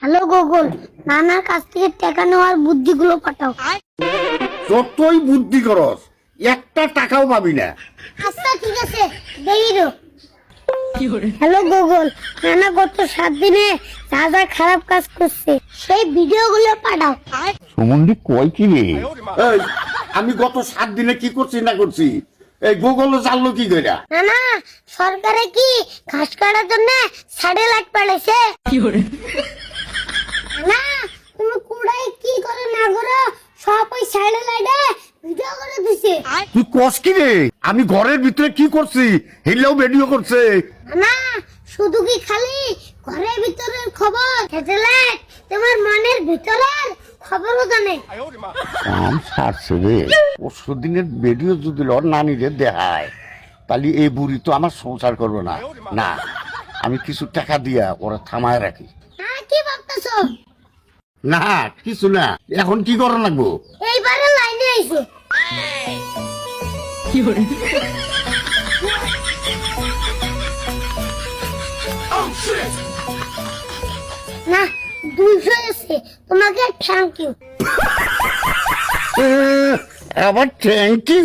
Hello Google, নানার কাছ থেকে টাকা নেওয়ার বুদ্ধিগুলো পাঠাও। যতই বুদ্ধি করস একটা টাকাও পাবি না। আচ্ছা ঠিক আছে, দেইরো। হ্যালো গুগল, নানা গত 7 দিনে যা যা খারাপ কাজ করছে সেই ভিডিওগুলো পাঠাও। সুমন্ডি কয় কি রে? এই, আমি গত 7 দিনে কি করছি না করছি এই গুগল জানলো কি কইরা? নানা, সরকারে কি ঘাস কাটার জন্য স্যাটেলাইট পাঠাইছে? না, তুমি কুড়াই কি করে না করো সব ওই স্যাটেলাইটে ভিডিও করে দিছে। তুই কস কি রে? আমি ঘরের ভিতরে কি করছি হেলেও ভিডিও করছে। না, শুধু কি খালি ঘরের ভিতরের খবর, স্যাটেলাইট তোমার মনের ভিতরের খবরও জানে। কাম ছাড়ছে রে। পরশু দিনের ভিডিও যদি ওর নানিরে দেখায় তাহলে এই বুড়ি তো আমার সংসার করবে না। না, আমি কিছু টাকা দিয়া ওরা থামায় রাখি। না, কি ভাবতেছো? না কিছু না, এখন কি করা লাগবো? এইবারে লাইনে আইছো। না, 200 আছে, তোমাকে থ্যাংক ইউ। আবার থ্যাংক ইউ।